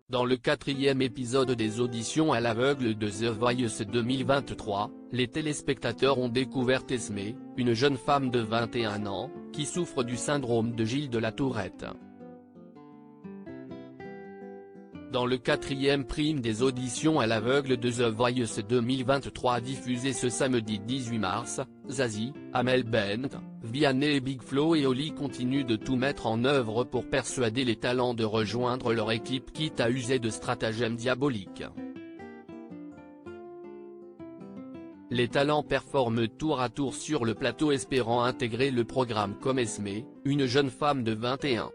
Dans le 4e épisode des auditions à l'aveugle de The Voice 2023, les téléspectateurs ont découvert Esmé, une jeune femme de 21 ans, qui souffre du syndrome de Gilles de la Tourette. Dans le 4e prime des auditions à l'aveugle de The Voice 2023 diffusé ce samedi 18 mars, Zazie, Amel Bent, Vianney et Big Flo et Oli continuent de tout mettre en œuvre pour persuader les talents de rejoindre leur équipe quitte à user de stratagèmes diaboliques. Les talents performent tour à tour sur le plateau espérant intégrer le programme comme Esmé, une jeune femme de 21.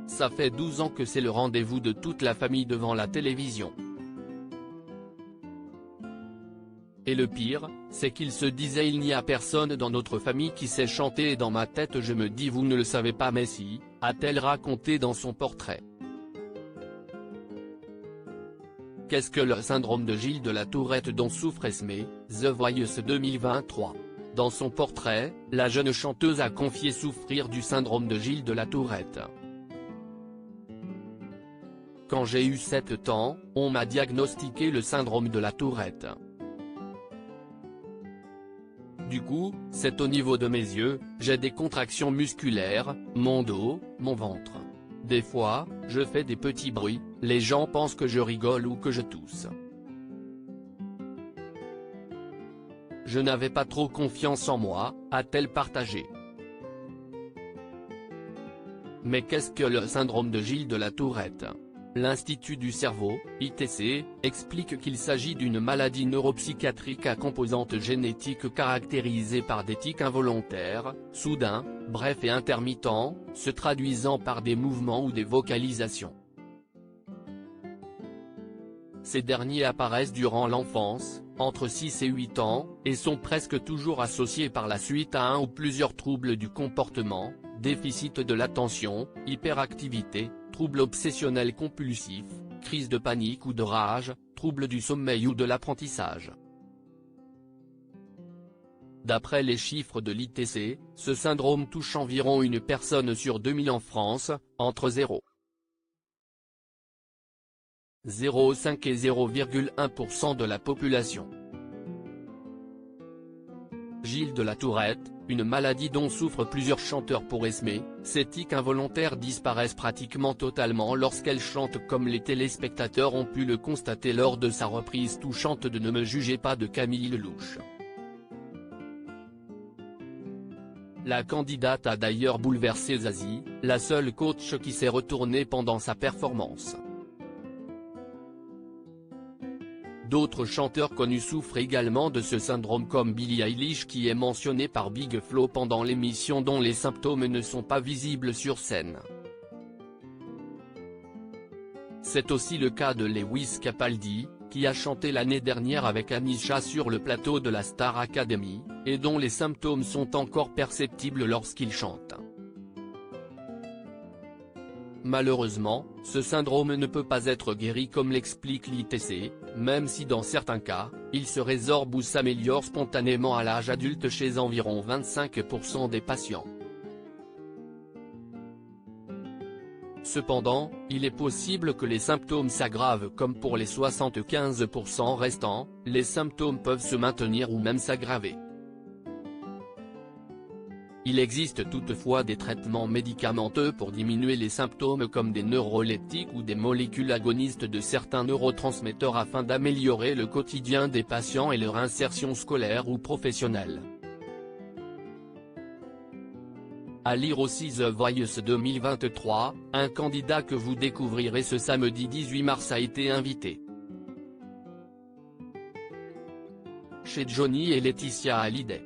Ça fait 12 ans que c'est le rendez-vous de toute la famille devant la télévision. Et le pire, c'est qu'il se disait il n'y a personne dans notre famille qui sait chanter et dans ma tête je me dis vous ne le savez pas mais si, a-t-elle raconté dans son portrait. Qu'est-ce que le syndrome de Gilles de la Tourette dont souffre Esmé, The Voice 2023. Dans son portrait, la jeune chanteuse a confié souffrir du syndrome de Gilles de la Tourette. Quand j'ai eu 7 ans, on m'a diagnostiqué le syndrome de la Tourette. Du coup, c'est au niveau de mes yeux, j'ai des contractions musculaires, mon dos, mon ventre. Des fois, je fais des petits bruits, les gens pensent que je rigole ou que je tousse. Je n'avais pas trop confiance en moi, a-t-elle partagé. Mais qu'est-ce que le syndrome de Gilles de la Tourette ? L'Institut du cerveau, ITC, explique qu'il s'agit d'une maladie neuropsychiatrique à composante génétique caractérisée par des tics involontaires, soudains, brefs et intermittents, se traduisant par des mouvements ou des vocalisations. Ces derniers apparaissent durant l'enfance, entre 6 et 8 ans, et sont presque toujours associés par la suite à un ou plusieurs troubles du comportement, déficit de l'attention, hyperactivité, troubles obsessionnels compulsifs, crise de panique ou de rage, troubles du sommeil ou de l'apprentissage. D'après les chiffres de l'ITC, ce syndrome touche environ une personne sur 2000 en France, entre 0,05 et 0,1% de la population. Gilles de la Tourette, une maladie dont souffrent plusieurs chanteurs pour Esmé, ces tics involontaires disparaissent pratiquement totalement lorsqu'elle chante comme les téléspectateurs ont pu le constater lors de sa reprise touchante de Ne me jugez pas de Camille Lelouch. La candidate a d'ailleurs bouleversé Zazie, la seule coach qui s'est retournée pendant sa performance. D'autres chanteurs connus souffrent également de ce syndrome comme Billie Eilish qui est mentionné par Big Flo pendant l'émission dont les symptômes ne sont pas visibles sur scène. C'est aussi le cas de Lewis Capaldi, qui a chanté l'année dernière avec Anisha sur le plateau de la Star Academy, et dont les symptômes sont encore perceptibles lorsqu'il chante. Malheureusement, ce syndrome ne peut pas être guéri comme l'explique l'ITC, même si dans certains cas, il se résorbe ou s'améliore spontanément à l'âge adulte chez environ 25% des patients. Cependant, il est possible que les symptômes s'aggravent comme pour les 75% restants, les symptômes peuvent se maintenir ou même s'aggraver. Il existe toutefois des traitements médicamenteux pour diminuer les symptômes comme des neuroleptiques ou des molécules agonistes de certains neurotransmetteurs afin d'améliorer le quotidien des patients et leur insertion scolaire ou professionnelle. À lire aussi The Voice 2023, un candidat que vous découvrirez ce samedi 18 mars a été invité chez Johnny et Laetitia Hallyday.